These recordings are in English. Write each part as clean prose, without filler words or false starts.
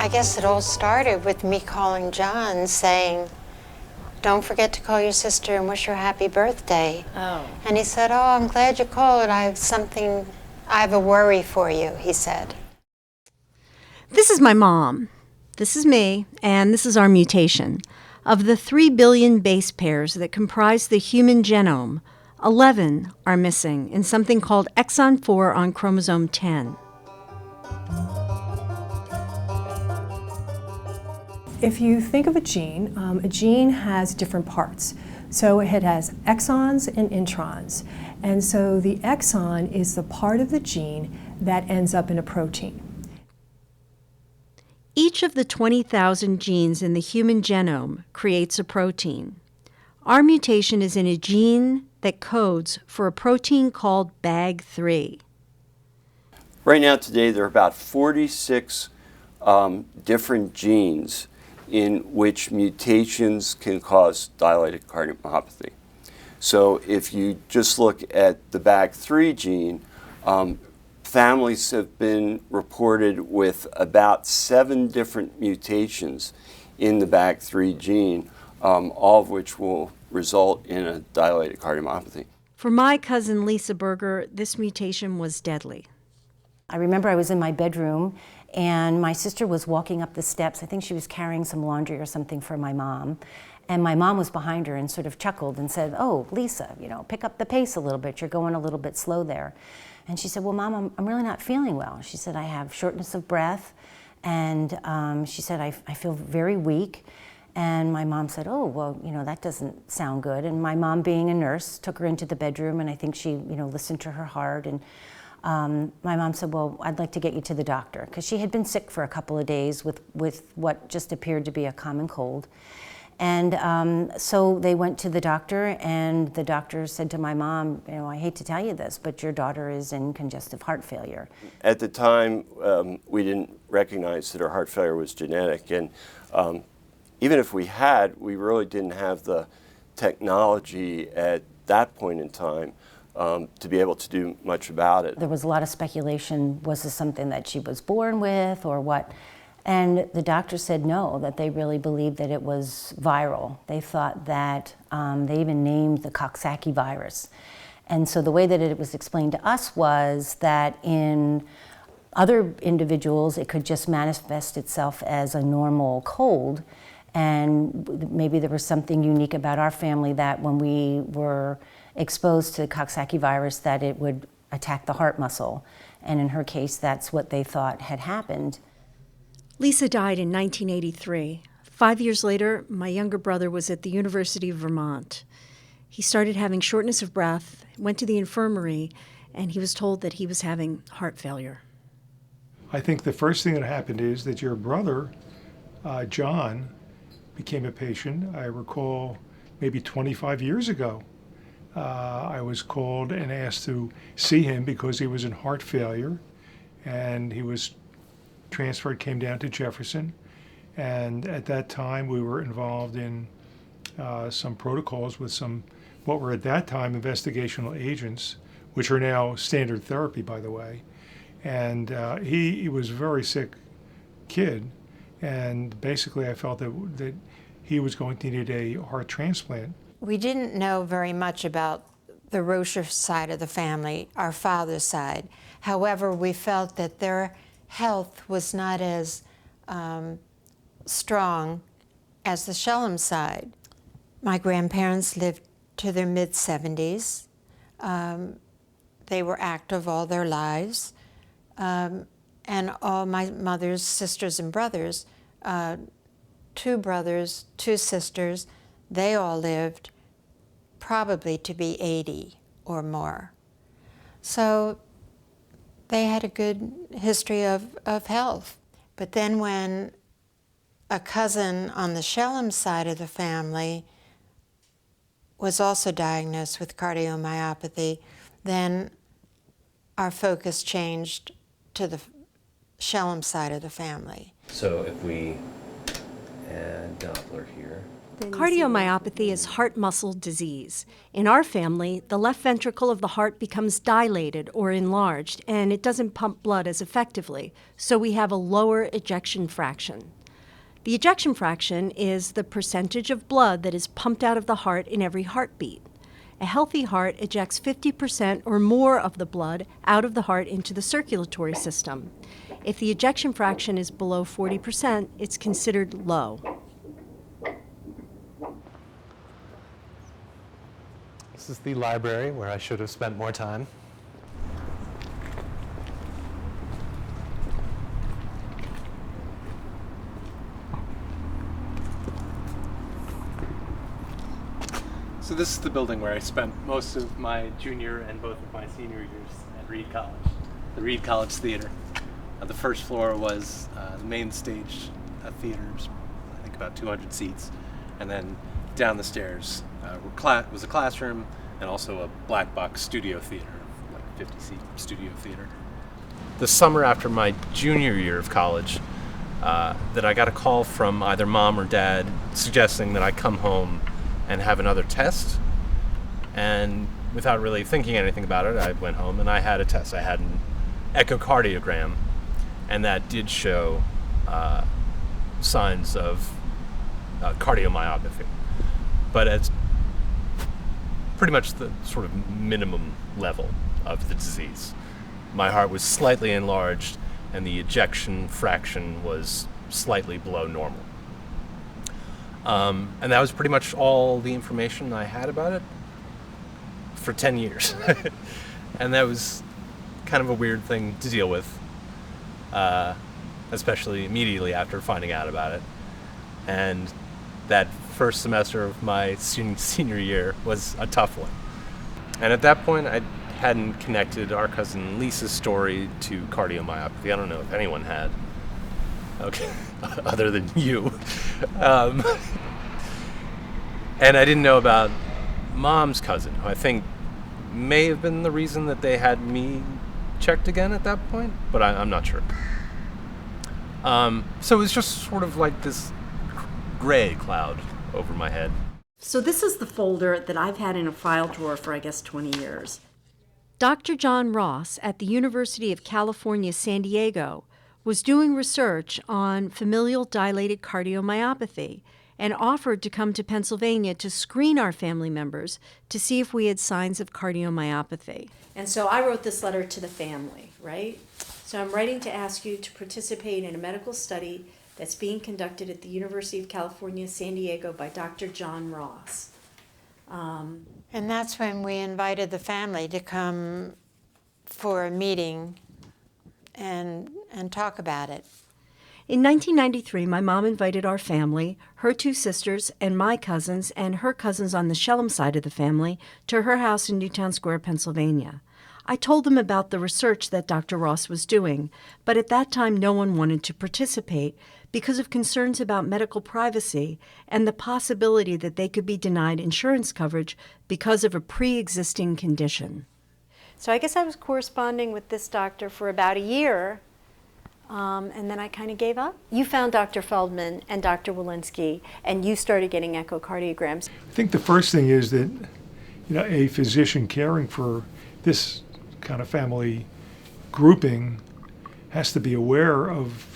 I guess it all started with me calling John saying, don't forget to call your sister and wish her a happy birthday. Oh. And he said, oh, I'm glad you called. I have a worry for you, he said. This is my mom. This is me, and this is our mutation. Of the 3 billion base pairs that comprise the human genome, 11 are missing in something called exon 4 on chromosome 10. If you think of a gene has different parts. So it has exons and introns. And so the exon is the part of the gene that ends up in a protein. Each of the 20,000 genes in the human genome creates a protein. Our mutation is in a gene that codes for a protein called BAG3. Right now today there are about 46 different genes in which mutations can cause dilated cardiomyopathy. So if you just look at the BAG3 gene, families have been reported with about 7 different mutations in the BAG3 gene, all of which will result in a dilated cardiomyopathy. For my cousin Lisa Berger, this mutation was deadly. I remember I was in my bedroom and my sister was walking up the steps. I think she was carrying some laundry or something for my mom. And my mom was behind her and sort of chuckled and said, oh, Lisa, pick up the pace a little bit. You're going a little bit slow there. And she said, well, Mom, I'm really not feeling well. She said, I have shortness of breath. And she said, I feel very weak. And my mom said, oh, well, that doesn't sound good. And my mom, being a nurse, took her into the bedroom, and I think she, listened to her heart. And my mom said, well, I'd like to get you to the doctor, because she had been sick for a couple of days with what just appeared to be a common cold. And so they went to the doctor, and the doctor said to my mom, I hate to tell you this, but your daughter is in congestive heart failure. At the time, we didn't recognize that her heart failure was genetic. And even if we had, we really didn't have the technology at that point in time to be able to do much about it. There was a lot of speculation, was this something that she was born with or what? And the doctor said no, that they really believed that it was viral. They thought that, they even named the Coxsackie virus. And so the way that it was explained to us was that in other individuals, it could just manifest itself as a normal cold. And maybe there was something unique about our family that when we were exposed to Coxsackie virus, that it would attack the heart muscle. And in her case, that's what they thought had happened. Lisa died in 1983. 5 years later, my younger brother was at the University of Vermont. He started having shortness of breath, went to the infirmary, and he was told that he was having heart failure. I think the first thing that happened is that your brother, John, became a patient. I recall maybe 25 years ago. I was called and asked to see him because he was in heart failure, and he was transferred, came down to Jefferson, and at that time we were involved in some protocols with some, what were at that time investigational agents, which are now standard therapy, by the way. And he was a very sick kid, and basically I felt that he was going to need a heart transplant. We didn't know very much about the Rocher side of the family, our father's side. However, we felt that their health was not as strong as the Shellum side. My grandparents lived to their mid-70s. They were active all their lives. And all my mother's sisters and brothers, 2 brothers, 2 sisters, they all lived probably to be 80 or more. So they had a good history of health. But then when a cousin on the Shellum side of the family was also diagnosed with cardiomyopathy, then our focus changed to the Shellum side of the family. So if we add Doppler here, Cardiomyopathy is heart muscle disease. In our family, the left ventricle of the heart becomes dilated or enlarged, and it doesn't pump blood as effectively, so we have a lower ejection fraction. The ejection fraction is the percentage of blood that is pumped out of the heart in every heartbeat. A healthy heart ejects 50% or more of the blood out of the heart into the circulatory system. If the ejection fraction is below 40%, it's considered low. This is the library where I should have spent more time. So this is the building where I spent most of my junior and both of my senior years at Reed College, the Reed College Theater. The first floor was the main stage theaters, I think about 200 seats, and then down the stairs was a classroom and also a black box studio theater, like a 50-seat studio theater. The summer after my junior year of college, that I got a call from either mom or dad suggesting that I come home and have another test. And without really thinking anything about it, I went home and I had a test. I had an echocardiogram, and that did show signs of cardiomyopathy. But it's pretty much the sort of minimum level of the disease. My heart was slightly enlarged, and the ejection fraction was slightly below normal. And that was pretty much all the information I had about it for 10 years. And that was kind of a weird thing to deal with, especially immediately after finding out about it. And that first semester of my senior year was a tough one. And at that point, I hadn't connected our cousin Lisa's story to cardiomyopathy. I don't know if anyone had. Okay, other than you. And I didn't know about mom's cousin, who I think may have been the reason that they had me checked again at that point, but I'm not sure. So it was just sort of like this gray cloud over my head. So this is the folder that I've had in a file drawer for, I guess, 20 years. Dr. John Ross at the University of California, San Diego, was doing research on familial dilated cardiomyopathy and offered to come to Pennsylvania to screen our family members to see if we had signs of cardiomyopathy. And so I wrote this letter to the family, right? So I'm writing to ask you to participate in a medical study that's being conducted at the University of California, San Diego by Dr. John Ross. And that's when we invited the family to come for a meeting and talk about it. In 1993, my mom invited our family, her two sisters, and my cousins, and her cousins on the Shellum side of the family, to her house in Newtown Square, Pennsylvania. I told them about the research that Dr. Ross was doing, but at that time no one wanted to participate because of concerns about medical privacy and the possibility that they could be denied insurance coverage because of a pre-existing condition. So I guess I was corresponding with this doctor for about a year, and then I kind of gave up. You found Dr. Feldman and Dr. Walensky, and you started getting echocardiograms. I think the first thing is that, a physician caring for this kind of family grouping has to be aware of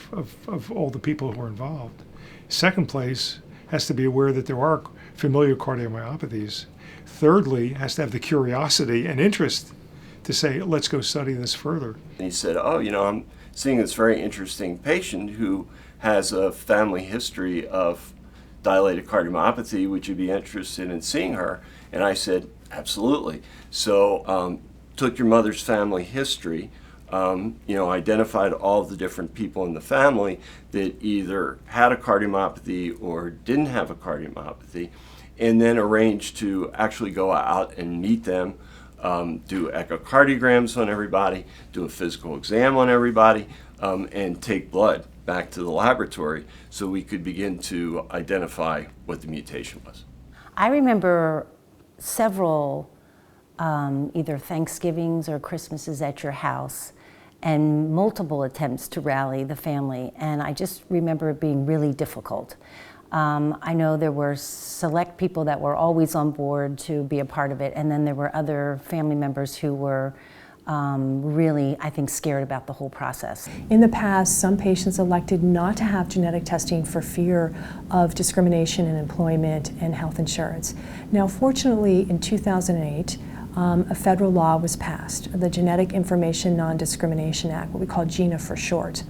all the people who are involved. Second place, has to be aware that there are familial cardiomyopathies. Thirdly, has to have the curiosity and interest to say, let's go study this further. And he said, I'm seeing this very interesting patient who has a family history of dilated cardiomyopathy. Would you be interested in seeing her? And I said, absolutely. So took your mother's family history, identified all of the different people in the family that either had a cardiomyopathy or didn't have a cardiomyopathy, and then arranged to actually go out and meet them, do echocardiograms on everybody, do a physical exam on everybody, and take blood back to the laboratory so we could begin to identify what the mutation was. I remember several either Thanksgivings or Christmases at your house and multiple attempts to rally the family, and I just remember it being really difficult. I know there were select people that were always on board to be a part of it, and then there were other family members who were really, I think, scared about the whole process. In the past, some patients elected not to have genetic testing for fear of discrimination in employment and health insurance. Now, fortunately, in 2008, a federal law was passed, the Genetic Information Non-Discrimination Act, what we call GINA for short.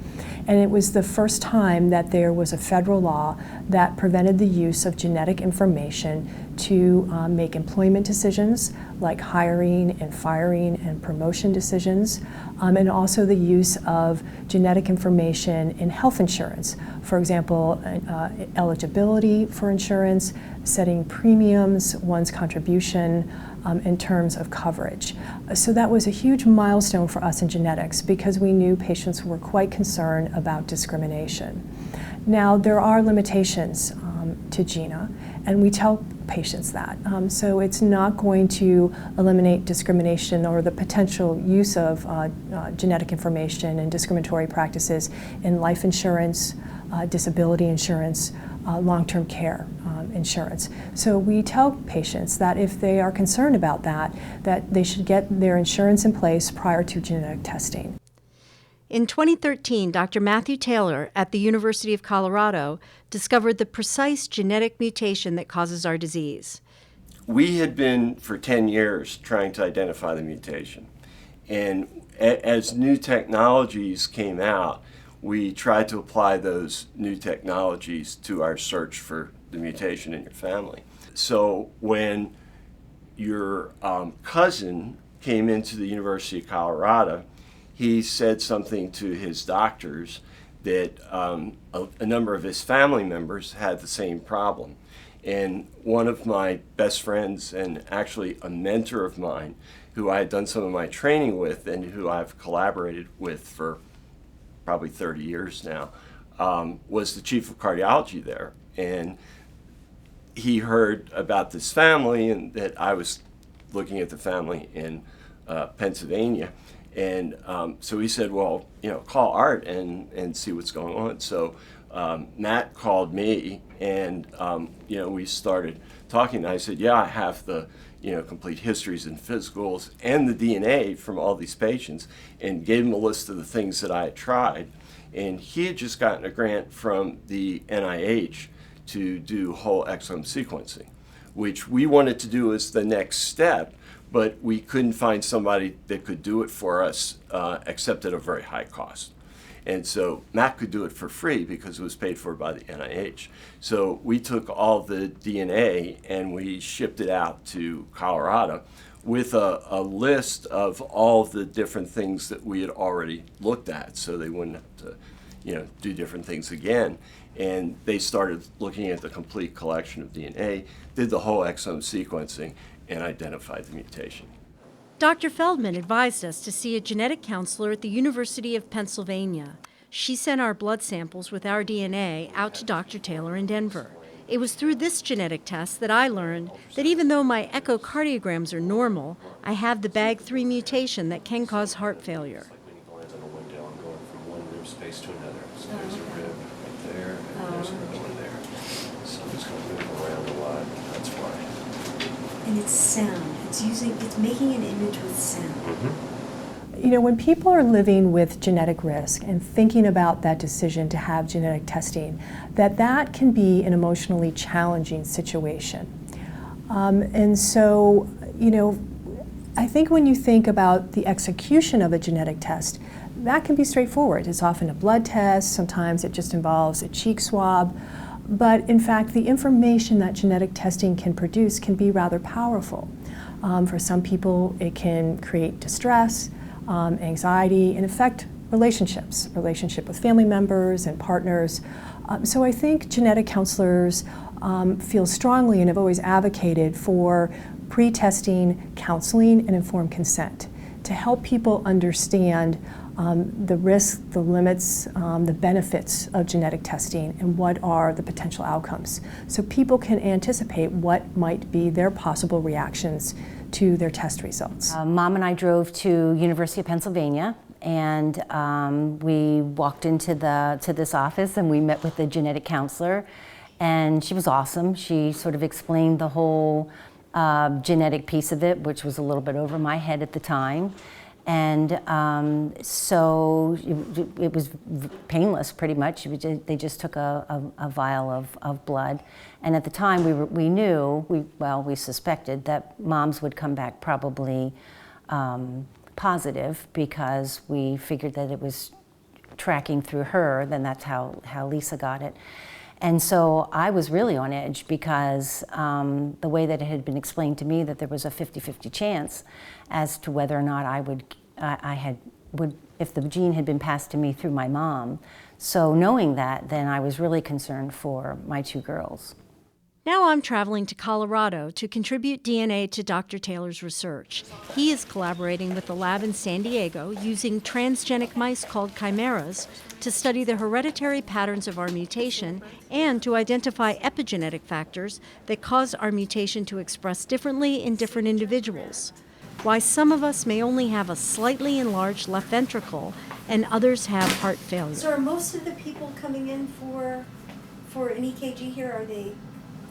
And it was the first time that there was a federal law that prevented the use of genetic information to make employment decisions like hiring and firing and promotion decisions, and also the use of genetic information in health insurance. For example, eligibility for insurance, setting premiums, one's contribution, in terms of coverage. So that was a huge milestone for us in genetics because we knew patients were quite concerned about discrimination. Now, there are limitations to GINA, and we tell patients that. So it's not going to eliminate discrimination or the potential use of genetic information and discriminatory practices in life insurance, disability insurance, long-term care insurance. So we tell patients that if they are concerned about that they should get their insurance in place prior to genetic testing. In 2013, Dr. Matthew Taylor at the University of Colorado discovered the precise genetic mutation that causes our disease. We had been for 10 years trying to identify the mutation. And as new technologies came out, we tried to apply those new technologies to our search for the mutation in your family. So when your cousin came into the University of Colorado, he said something to his doctors that a number of his family members had the same problem. And one of my best friends and actually a mentor of mine who I had done some of my training with and who I've collaborated with for probably 30 years now, was the chief of cardiology there. And he heard about this family and that I was looking at the family in Pennsylvania. And so he said, well, call Art and see what's going on. So Matt called me and, we started talking. I said, yeah, I have the, complete histories and physicals and the DNA from all these patients, and gave him a list of the things that I had tried. And he had just gotten a grant from the NIH to do whole exome sequencing, which we wanted to do as the next step, but we couldn't find somebody that could do it for us except at a very high cost. And so Matt could do it for free because it was paid for by the NIH. So we took all the DNA and we shipped it out to Colorado with a list of all the different things that we had already looked at, so they wouldn't have to do different things again. And they started looking at the complete collection of DNA, did the whole exome sequencing, and identified the mutation. Dr. Feldman advised us to see a genetic counselor at the University of Pennsylvania. She sent our blood samples with our DNA out to Dr. Taylor in Denver. It was through this genetic test that I learned that even though my echocardiograms are normal, I have the BAG3 mutation that can cause heart failure. When you glance on a window, I'm going from one rib space to another. So there's a rib right there, and there's another one there. So I'm just going to move around a lot. That's why. And it's sound. It's making an image with sound. Mm-hmm. When people are living with genetic risk and thinking about that decision to have genetic testing, that can be an emotionally challenging situation. And so, I think when you think about the execution of a genetic test, that can be straightforward. It's often a blood test, sometimes it just involves a cheek swab. But in fact, the information that genetic testing can produce can be rather powerful. For some people, it can create distress, anxiety, and affect relationship with family members and partners. So I think genetic counselors feel strongly and have always advocated for pre-testing counseling and informed consent to help people understand the risks, the limits, the benefits of genetic testing, and what are the potential outcomes. So people can anticipate what might be their possible reactions to their test results. Mom and I drove to University of Pennsylvania, and we walked into this office and we met with the genetic counselor. And she was awesome. She sort of explained the whole genetic piece of it, which was a little bit over my head at the time. And so it was painless, pretty much. They just took a vial of blood. And at the time, we suspected that Mom's would come back probably positive, because we figured that it was tracking through her, then that's how Lisa got it. And so I was really on edge, because the way that it had been explained to me, that there was a 50-50 chance as to whether or not if the gene had been passed to me through my mom. So knowing that, then I was really concerned for my two girls. Now I'm traveling to Colorado to contribute DNA to Dr. Taylor's research. He is collaborating with the lab in San Diego using transgenic mice called chimeras to study the hereditary patterns of our mutation and to identify epigenetic factors that cause our mutation to express differently in different individuals. Why some of us may only have a slightly enlarged left ventricle and others have heart failure. So are most of the people coming in for an EKG here,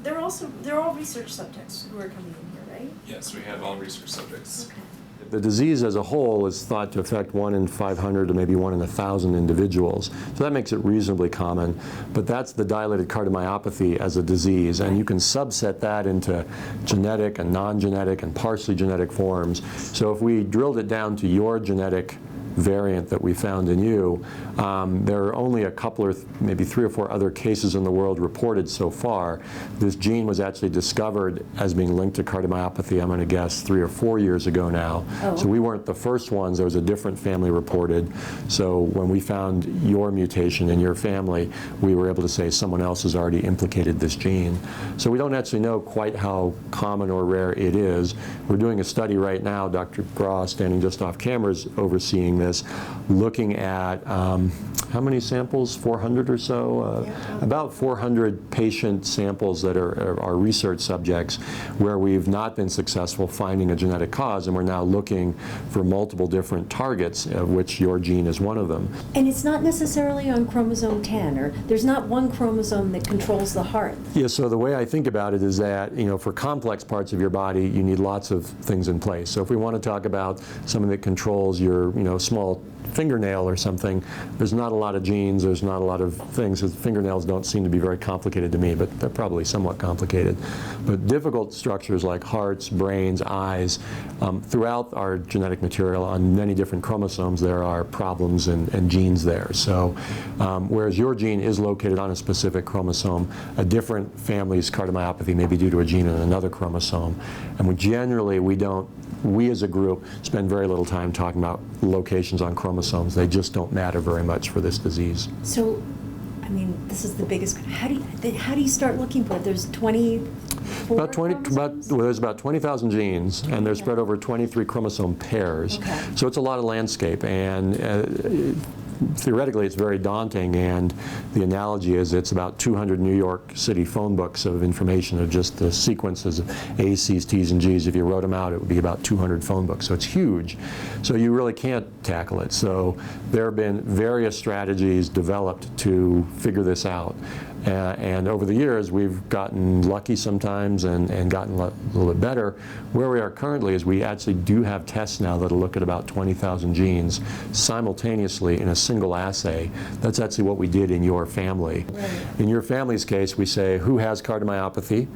they're all research subjects who are coming in here, right? Yes, we have all research subjects. Okay. The disease as a whole is thought to affect 1 in 500 to maybe 1 in 1,000 individuals. So that makes it reasonably common. But that's the dilated cardiomyopathy as a disease. And you can subset that into genetic and non-genetic and partially genetic forms. So if we drilled it down to your genetic variant that we found in you, there are only a couple or maybe 3 or 4 other cases in the world reported so far. This gene was actually discovered as being linked to cardiomyopathy, I'm going to guess 3 or 4 years ago now. Oh. So we weren't the first ones. There was a different family reported. So when we found your mutation in your family, we were able to say someone else has already implicated this gene. So we don't actually know quite how common or rare it is. We're doing a study right now. Dr. Bra, standing just off camera, is overseeing this, looking at how many samples? 400 or so? About 400 patient samples that are research subjects where we've not been successful finding a genetic cause, and we're now looking for multiple different targets, of which your gene is one of them. And it's not necessarily on chromosome 10, or there's not one chromosome that controls the heart. Yeah, so the way I think about it is that, for complex parts of your body, you need lots of things in place. So if we want to talk about something that controls your, small fingernail or something, there's not a lot of genes, there's not a lot of things. Fingernails don't seem to be very complicated to me, but they're probably somewhat complicated. But difficult structures like hearts, brains, eyes, throughout our genetic material on many different chromosomes, there are problems and genes there. So whereas your gene is located on a specific chromosome, a different family's cardiomyopathy may be due to a gene in another chromosome. And we as a group spend very little time talking about locations on chromosomes. They just don't matter very much for this disease. So, this is the biggest. How do you start looking for it? There's 24 chromosomes? There's about 20,000 genes, and they're spread over 23 chromosome pairs. Okay. So it's a lot of landscape, and theoretically it's very daunting, and the analogy is it's about 200 New York City phone books of information of just the sequences of A's, C's, T's, and G's. If you wrote them out, it would be about 200 phone books. So it's huge. So you really can't tackle it. So there have been various strategies developed to figure this out. And over the years, we've gotten lucky sometimes and gotten a little bit better. Where we are currently is we actually do have tests now that'll look at about 20,000 genes simultaneously in a single assay. That's actually what we did in your family. Right. In your family's case, we say who has cardiomyopathy,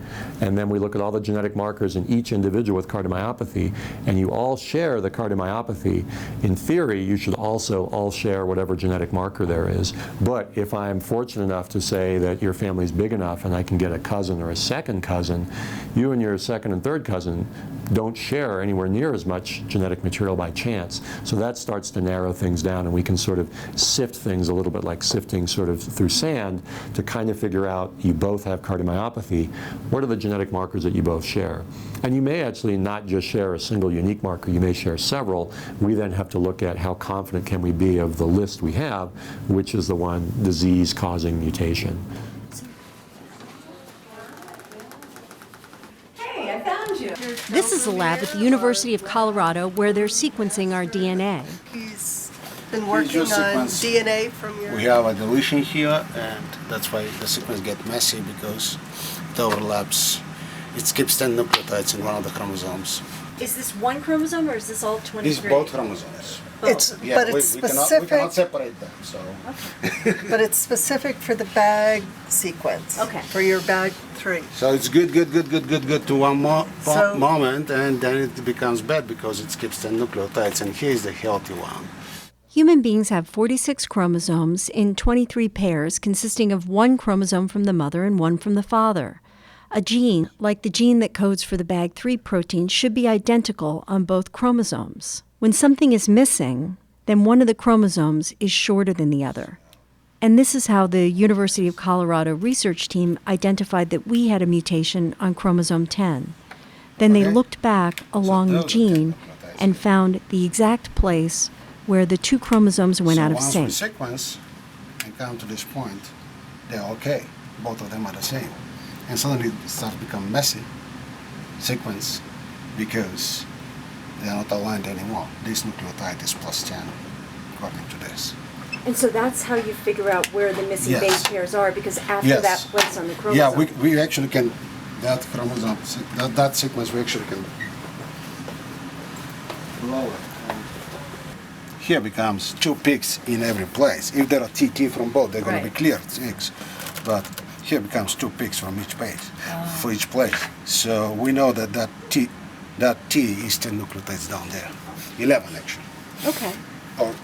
and then we look at all the genetic markers in each individual with cardiomyopathy, and you all share the cardiomyopathy. In theory, you should also all share whatever genetic marker there is. But if I'm fortunate enough to say that your family's big enough and I can get a cousin or a second cousin, you and your second and third cousin don't share anywhere near as much genetic material by chance. So that starts to narrow things down, and we can sort of sift things a little bit like sifting sort of through sand to kind of figure out you both have cardiomyopathy. What are the genetic markers that you both share? And you may actually not just share a single unique marker, you may share several. We then have to look at how confident can we be of the list we have, which is the one disease-causing mutation. This is a lab at the University of Colorado where they're sequencing our DNA. been working just on sequence. DNA from your... We have a deletion here, and that's why the sequence get messy, because it overlaps. It skips 10 nucleotides in one of the chromosomes. Is this one chromosome or is this all 23? These both chromosomes. It's, Yeah, but it's we specific, cannot separate them, so. but it's specific for the bag sequence. Okay. For your bag 3. So it's good to one So- moment, and then it becomes bad because it skips 10 nucleotides, and here's the healthy one. Human beings have 46 chromosomes in 23 pairs, consisting of one chromosome from the mother and one from the father. A gene, like the gene that codes for the BAG3 protein, should be identical on both chromosomes. When something is missing, then one of the chromosomes is shorter than the other. And this is how the University of Colorado research team identified that we had a mutation on chromosome 10. Then they Okay. looked back along the those are gene 10 nucleotides. and found the exact place where the two chromosomes went out of once sync. we sequence and come to this point, they're okay. Both of them are the same. And suddenly it starts to become messy sequence because they are not aligned anymore. This nucleotide is plus 10, according to this. And so that's how you figure out where the missing Yes. base pairs are, because after Yes. that place on the chromosome. Yeah, we actually can, that chromosome, that sequence we actually can lower. Here becomes 2 peaks in every place. If there are TT from both, they're going to be Right. clear 6. But here becomes 2 peaks from each page, for each place. So we know that that T is 10 nucleotides down there. 11 actually, Okay.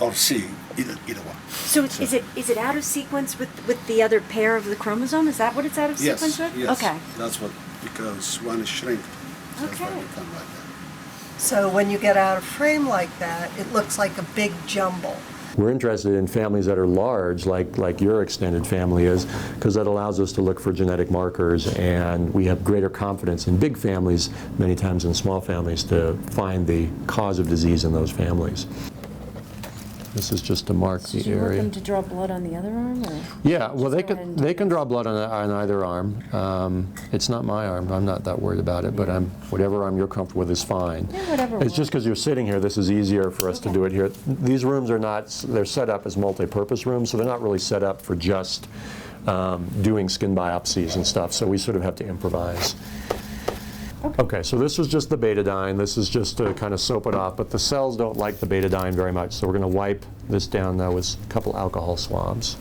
or C, either one. So is it out of sequence with the other pair of the chromosome? Is that what it's out of Yes, sequence with? yes. Okay. That's what, because one is shrink. That's why Okay. it become like that. So when you get out of frame like that, it looks like a big jumble. We're interested in families that are large, like your extended family is, because that allows us to look for genetic markers, and we have greater confidence in big families, many times in small families, to find the cause of disease in those families. This is just to mark the Did you want area. them to draw blood on the other arm? Or? Yeah, well, they Just go ahead and can, do they can draw blood on either arm. It's not my arm. I'm not that worried about it, but whatever arm you're comfortable with is fine. Yeah, whatever It's just because you're sitting here, this is easier for us to do it here. These rooms are not, they're set up as multi-purpose rooms, so they're not really set up for just doing skin biopsies and stuff, so we sort of have to improvise. Okay, so this was just the betadine. This is just to kind of soap it off, but the cells don't like the betadine very much, so we're going to wipe this down now with a couple alcohol swabs.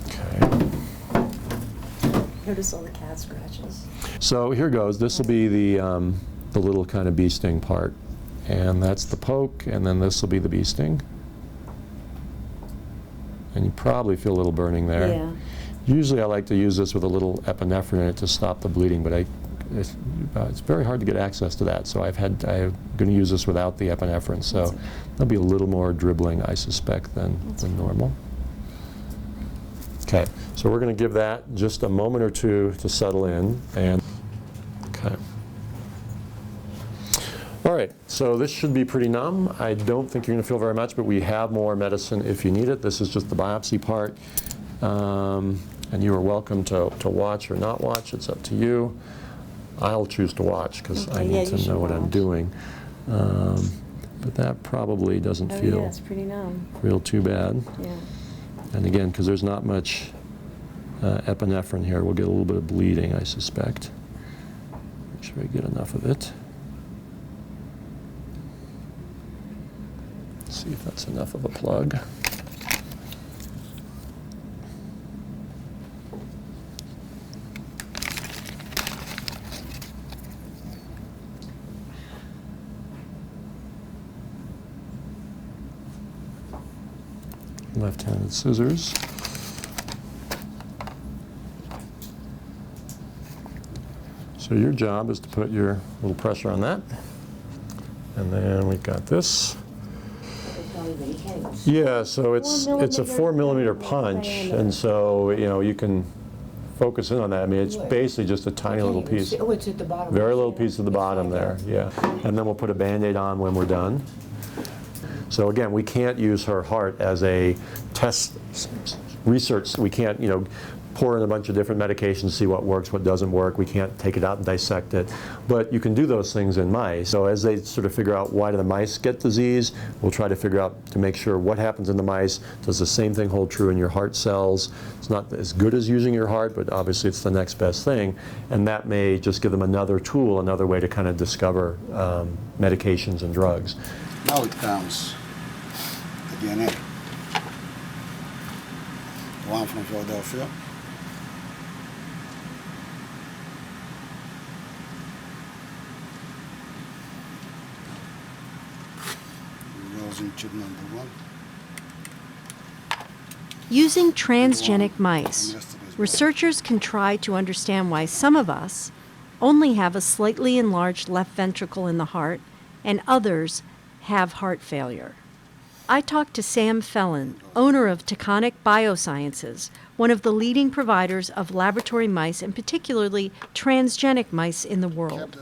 Okay. Notice all the cat scratches. So here goes. This will be the little kind of bee sting part, and that's the poke, and then this will be the bee sting. And you probably feel a little burning there. Yeah. Usually I like to use this with a little epinephrine in it to stop the bleeding, but it's very hard to get access to that, so I'm going to use this without the epinephrine, so there'll be a little more dribbling, I suspect, than normal. Okay, so we're going to give that just a moment or two to settle in, and okay. All right, so this should be pretty numb. I don't think you're going to feel very much, but we have more medicine if you need it. This is just the biopsy part. And you are welcome to watch or not watch. It's up to you. I'll choose to watch because I need to know what I'm doing. But that probably doesn't feel it's pretty numb. real too bad. Yeah. And again, because there's not much epinephrine here, we'll get a little bit of bleeding, I suspect. Make sure I get enough of it. Let's see if that's enough of a plug. Left-handed scissors. So your job is to put your little pressure on that. And then we've got this. Yeah, so it's a 4 millimeter punch, and so you can focus in on that. I mean, it's basically just a tiny little piece. Oh, it's at the bottom. Very little piece at the bottom there, yeah. And then we'll put a Band-Aid on when we're done. So again, we can't use her heart as a test research. We can't, pour in a bunch of different medications, see what works, what doesn't work. We can't take it out and dissect it. But you can do those things in mice. So as they sort of figure out why do the mice get disease, we'll try to figure out to make sure what happens in the mice. Does the same thing hold true in your heart cells? It's not as good as using your heart, but obviously it's the next best thing. And that may just give them another tool, another way to kind of discover medications and drugs. Now it comes the DNA. One from Philadelphia. Goes in tube number 1. Using transgenic mice, researchers can try to understand why some of us only have a slightly enlarged left ventricle in the heart and others have heart failure. I talked to Sam Felon, owner of Taconic Biosciences, one of the leading providers of laboratory mice and particularly transgenic mice in the world.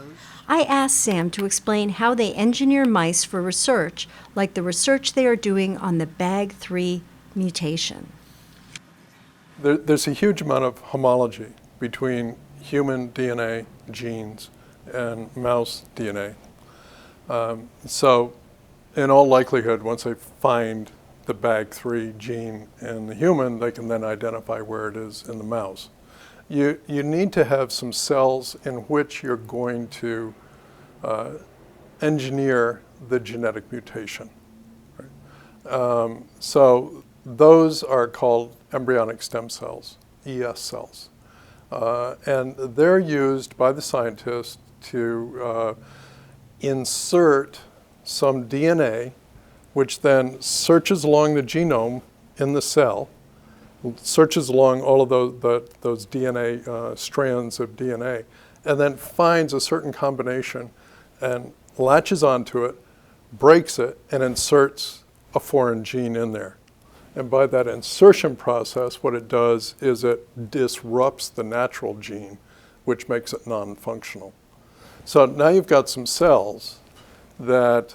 I asked Sam to explain how they engineer mice for research like the research they are doing on the BAG3 mutation. There's a huge amount of homology between human DNA genes and mouse DNA. So in all likelihood, once they find the BAG3 gene in the human, they can then identify where it is in the mouse. You need to have some cells in which you're going to engineer the genetic mutation. Right? So those are called embryonic stem cells, ES cells. And they're used by the scientists to insert some DNA, which then searches along the genome in the cell, searches along all of those DNA strands of DNA, and then finds a certain combination and latches onto it, breaks it, and inserts a foreign gene in there. And by that insertion process, what it does is it disrupts the natural gene, which makes it non-functional. So now you've got some cells that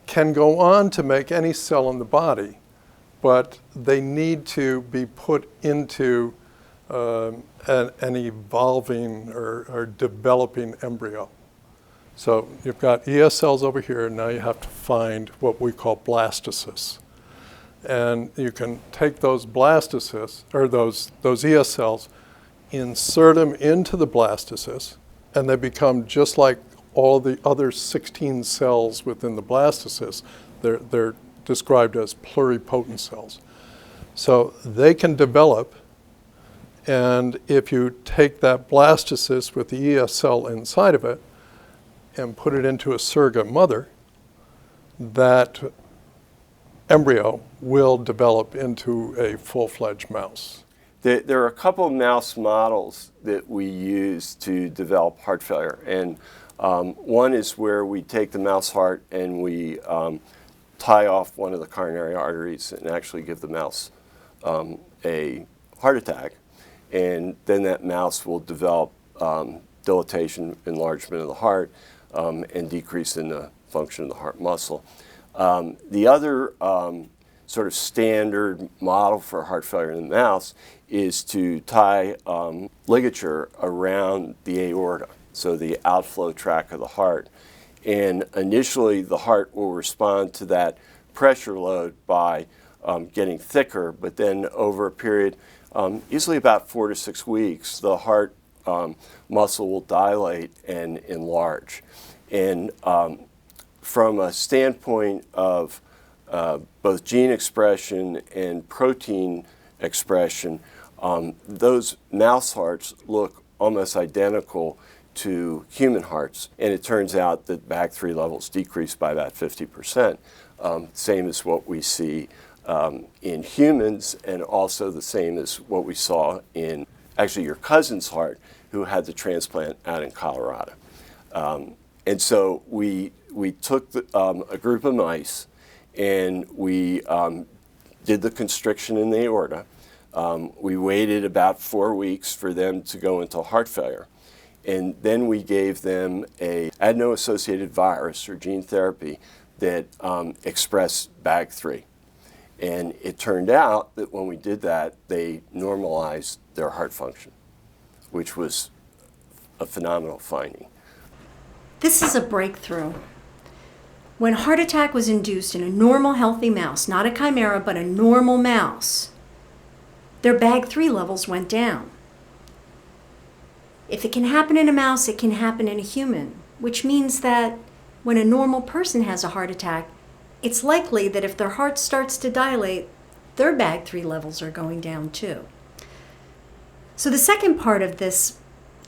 can go on to make any cell in the body, but they need to be put into an evolving or developing embryo. So you've got ES cells over here, and now you have to find what we call blastocysts. And you can take those blastocysts, or those ES cells, insert them into the blastocyst, and they become just like all the other 16 cells within the blastocyst. They're described as pluripotent cells. So they can develop, and if you take that blastocyst with the ES cell inside of it and put it into a surrogate mother, that embryo will develop into a full-fledged mouse. There are a couple of mouse models that we use to develop heart failure. And one is where we take the mouse heart and we tie off one of the coronary arteries and actually give the mouse a heart attack. And then that mouse will develop dilatation, enlargement of the heart, and decrease in the function of the heart muscle. The other sort of standard model for heart failure in the mouse is to tie ligature around the aorta, so the outflow tract of the heart. And initially the heart will respond to that pressure load by getting thicker, but then over a period, usually about 4 to 6 weeks, the heart muscle will dilate and enlarge. And from a standpoint of both gene expression and protein expression, those mouse hearts look almost identical to human hearts. And it turns out that BAG3 levels decrease by about 50%, same as what we see in humans, and also the same as what we saw in actually your cousin's heart, who had the transplant out in Colorado. And so we took a group of mice and we did the constriction in the aorta. We waited about 4 weeks for them to go into heart failure. And then we gave them a adeno-associated virus or gene therapy that expressed BAG3. And it turned out that when we did that, they normalized their heart function, which was a phenomenal finding. This is a breakthrough. When a heart attack was induced in a normal, healthy mouse, not a chimera, but a normal mouse, their BAG3 levels went down. If it can happen in a mouse, it can happen in a human, which means that when a normal person has a heart attack, it's likely that if their heart starts to dilate, their BAG3 levels are going down too. So the second part of this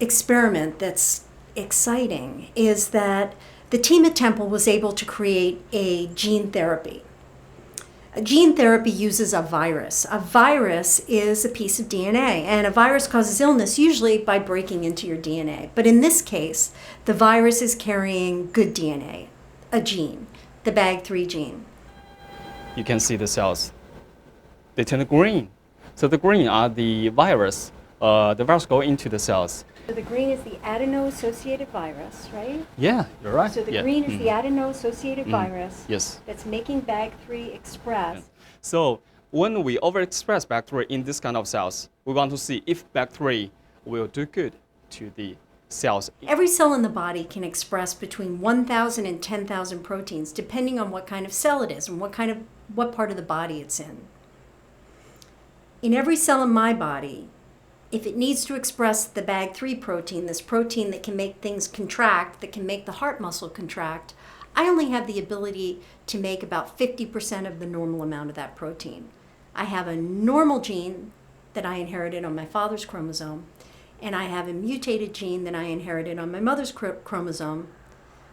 experiment that's exciting is that the team at Temple was able to create a gene therapy. A gene therapy uses a virus. A virus is a piece of DNA, and a virus causes illness usually by breaking into your DNA. But in this case, the virus is carrying good DNA, a gene, the BAG3 gene. You can see the cells. They turn green. So the green are the virus. The virus go into the cells. So the green is the adeno-associated virus, right? Yeah, you're right. So the yeah. green is the adeno-associated virus Yes. that's making BAG3 express. So when we overexpress BAG3 in this kind of cells, we want to see if BAG3 will do good to the cells. Every cell in the body can express between 1,000 and 10,000 proteins, depending on what kind of cell it is and what part of the body it's in. In every cell in my body, if it needs to express the BAG3 protein, this protein that can make things contract, that can make the heart muscle contract, I only have the ability to make about 50% of the normal amount of that protein. I have a normal gene that I inherited on my father's chromosome, and I have a mutated gene that I inherited on my mother's chromosome,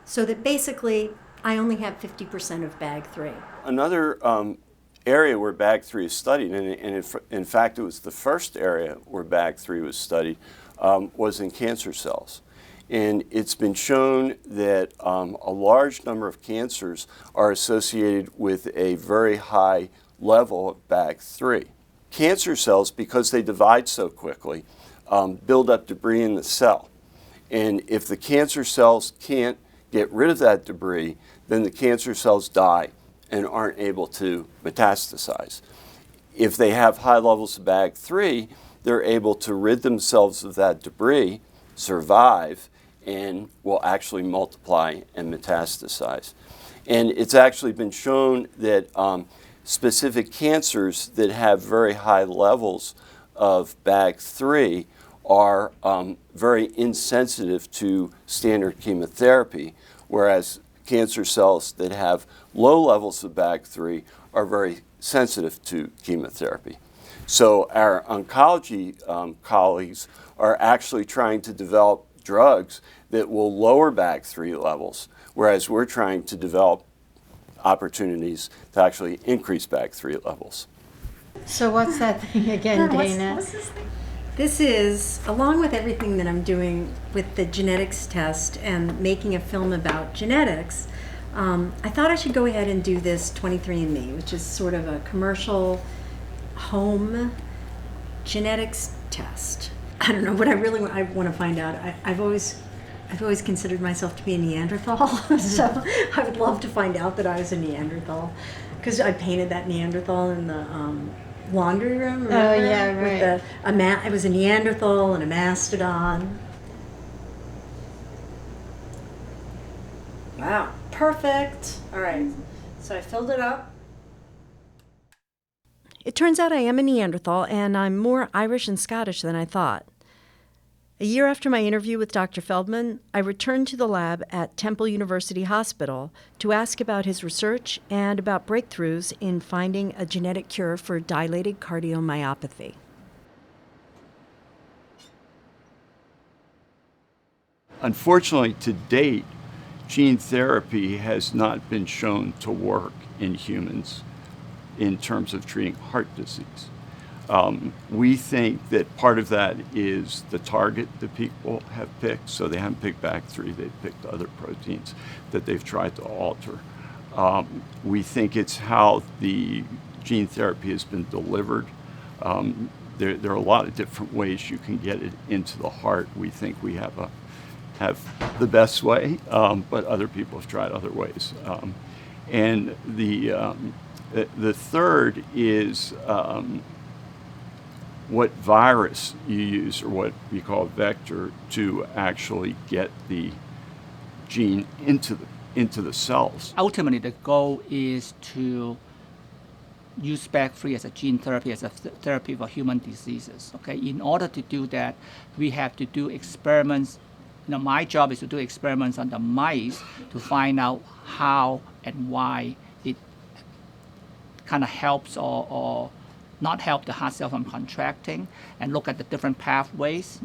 so that basically I only have 50% of BAG3. Another area where BAG3 is studied, and in fact it was the first area where BAG3 was studied, was in cancer cells. And it's been shown that a large number of cancers are associated with a very high level of BAG3. Cancer cells, because they divide so quickly, build up debris in the cell. And if the cancer cells can't get rid of that debris, then the cancer cells die and aren't able to metastasize. If they have high levels of BAG3, they're able to rid themselves of that debris, survive, and will actually multiply and metastasize. And it's actually been shown that specific cancers that have very high levels of BAG3 are very insensitive to standard chemotherapy, whereas cancer cells that have low levels of BAG3 are very sensitive to chemotherapy. So our oncology colleagues are actually trying to develop drugs that will lower BAG3 levels, whereas we're trying to develop opportunities to actually increase BAG3 levels. So what's that thing again, Dana? What's this thing? This is, along with everything that I'm doing with the genetics test and making a film about genetics, I thought I should go ahead and do this 23andMe, which is sort of a commercial home genetics test. I don't know what I want to find out. I've always considered myself to be a Neanderthal, so I would love to find out that I was a Neanderthal, because I painted that Neanderthal in the laundry room. Remember? Oh yeah, right. With it was a Neanderthal and a mastodon. Wow, perfect. All right, so I filled it up. It turns out I am a Neanderthal, and I'm more Irish and Scottish than I thought. A year after my interview with Dr. Feldman, I returned to the lab at Temple University Hospital to ask about his research and about breakthroughs in finding a genetic cure for dilated cardiomyopathy. Unfortunately, to date, gene therapy has not been shown to work in humans in terms of treating heart disease. We think that part of that is the target that people have picked. So they haven't picked BAG3, they've picked other proteins that they've tried to alter. We think it's how the gene therapy has been delivered. There are a lot of different ways you can get it into the heart. We think we have the best way, but other people have tried other ways. And The third is what virus you use, or what we call vector, to actually get the gene into the cells. Ultimately, the goal is to use BAG3 as a gene therapy, as a therapy for human diseases. Okay, in order to do that, we have to do experiments. My job is to do experiments on the mice to find out how and why it kind of helps or not help the heart cell from contracting, and look at the different pathways.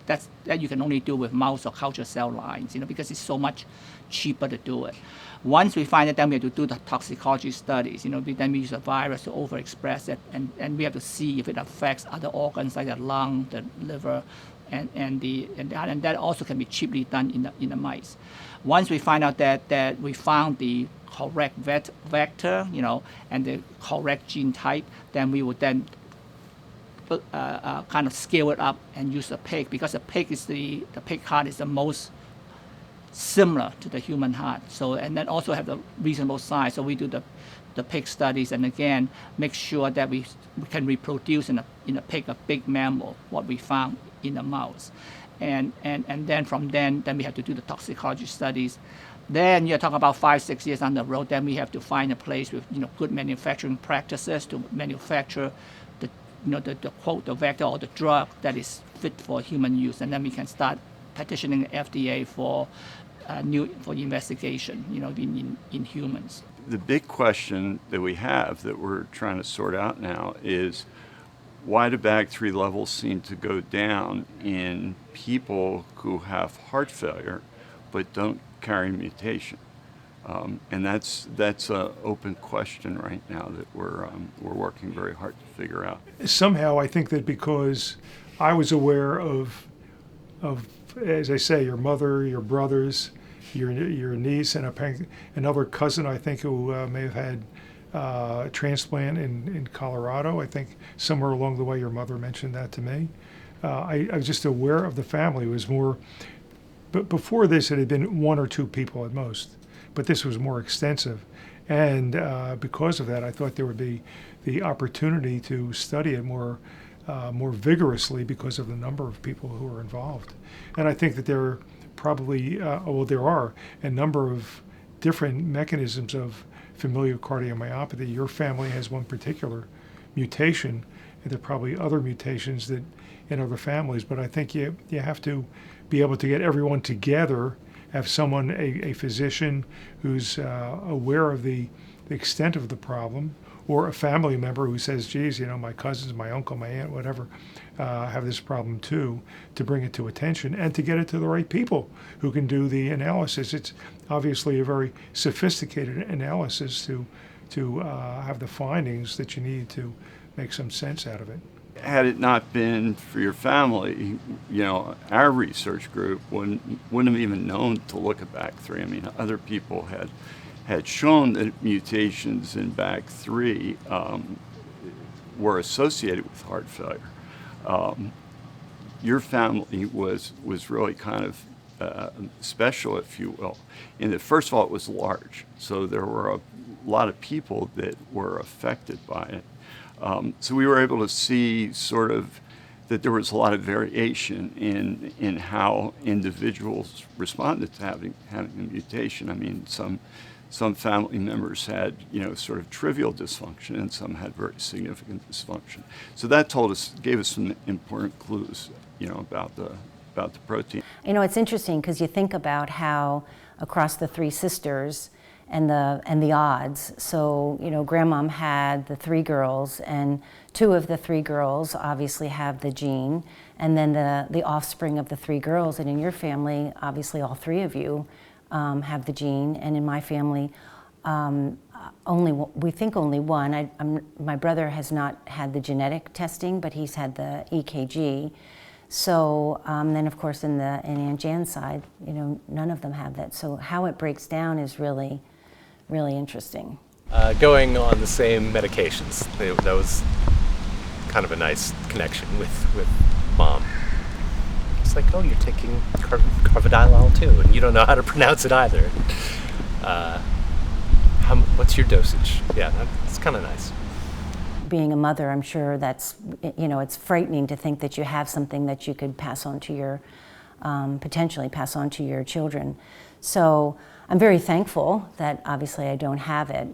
That you can only do with mouse or culture cell lines, because it's so much cheaper to do it. Once we find it, then we have to do the toxicology studies. Then we use a virus to overexpress it, and we have to see if it affects other organs like the lung, the liver, and that also can be cheaply done in the mice. Once we find out that we found the correct vector, and the correct gene type, then we would then kind of scale it up and use a pig, because the pig heart is the most similar to the human heart. So, and then also have the reasonable size. So we do the pig studies, and again make sure that we can reproduce in a pig, a big mammal, what we found in the mouse, and then from then we have to do the toxicology studies. Then you're talking about 5-6 years on the road. Then we have to find a place with good manufacturing practices to manufacture the vector or the drug that is fit for human use, and then we can start petitioning the FDA for investigation, in humans. The big question that we have that we're trying to sort out now is, why do BAG3 levels seem to go down in people who have heart failure but don't carry mutation? And that's an open question right now that we're working very hard to figure out. Somehow I think that because I was aware of, as I say, your mother, your brothers, your niece, and another cousin, I think, who may have had a transplant in Colorado. I think somewhere along the way your mother mentioned that to me. I was just aware of the family. It was more, but before this it had been 1 or 2 people at most, but this was more extensive. And because of that, I thought there would be the opportunity to study it more vigorously because of the number of people who are involved. And I think that there are probably, there are a number of different mechanisms of familial cardiomyopathy. Your family has one particular mutation, and there are probably other mutations that in other families, but I think you have to be able to get everyone together, have someone, a physician who's aware of the extent of the problem, or a family member who says, geez, my cousins, my uncle, my aunt, whatever, have this problem too, to bring it to attention and to get it to the right people who can do the analysis. It's obviously a very sophisticated analysis to have the findings that you need to make some sense out of it. Had it not been for your family, our research group wouldn't have even known to look at BAG3. I mean, other people had shown that mutations in BAG3 were associated with heart failure. Your family was really kind of special, if you will, in that, first of all, it was large, so there were a lot of people that were affected by it. So we were able to see sort of that there was a lot of variation in how individuals responded to having a mutation. I mean, some family members had, sort of trivial dysfunction, and some had very significant dysfunction. So that gave us some important clues, about the protein. It's interesting because you think about how across the 3 sisters and the odds. So, grandmom had the 3 girls, and 2 of the 3 girls obviously have the gene, and then the offspring of the 3 girls. And in your family, obviously all 3 of you have the gene, and in my family, we think only one. My brother has not had the genetic testing, but he's had the EKG. So then, of course, in Aunt Jan's side, none of them have that. So how it breaks down is really, really interesting. Going on the same medications, that was kind of a nice connection with Mom. It's like, oh, you're taking carvedilol too, and you don't know how to pronounce it either. what's your dosage? Yeah, that's kind of nice. Being a mother, I'm sure that's, it's frightening to think that you have something that you could pass on to your, potentially pass on to your children. So I'm very thankful that obviously I don't have it.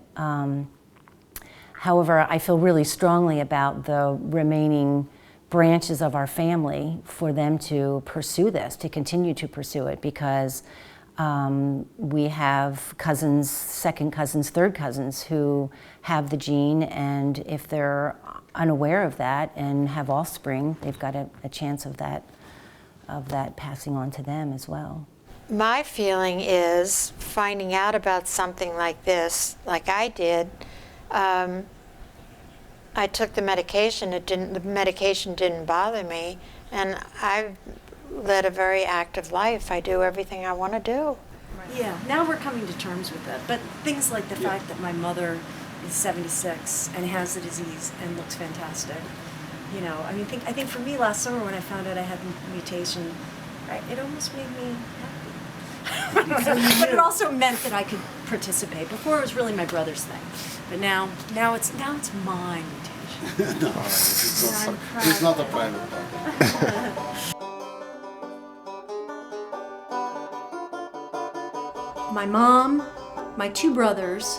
However, I feel really strongly about the remaining branches of our family for them to pursue this, to continue to pursue it, because we have cousins, second cousins, third cousins who have the gene, and if they're unaware of that and have offspring, they've got a chance of that passing on to them as well. My feeling is finding out about something like this, like I did, I took the medication. The medication didn't bother me, and I've led a very active life. I do everything I want to do. Yeah, now we're coming to terms with it. But things like the fact that my mother is 76 and has the disease and looks fantastic. I think for me last summer when I found out I had the mutation, it almost made me happy. But it also meant that I could participate. Before it was really my brother's thing, but now it's my mutation. No, it's not a private property. My mom, my two brothers,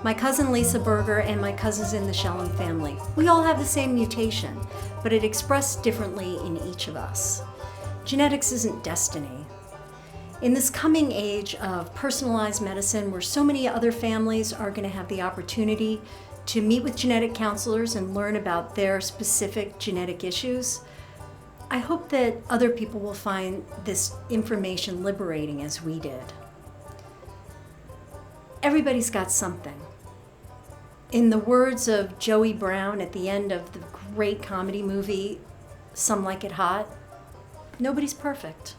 my cousin Lisa Berger, and my cousins in the Shellum family. We all have the same mutation, but it expressed differently in each of us. Genetics isn't destiny. In this coming age of personalized medicine, where so many other families are going to have the opportunity to meet with genetic counselors and learn about their specific genetic issues, I hope that other people will find this information liberating as we did. Everybody's got something. In the words of Joey Brown at the end of the great comedy movie, Some Like It Hot, nobody's perfect.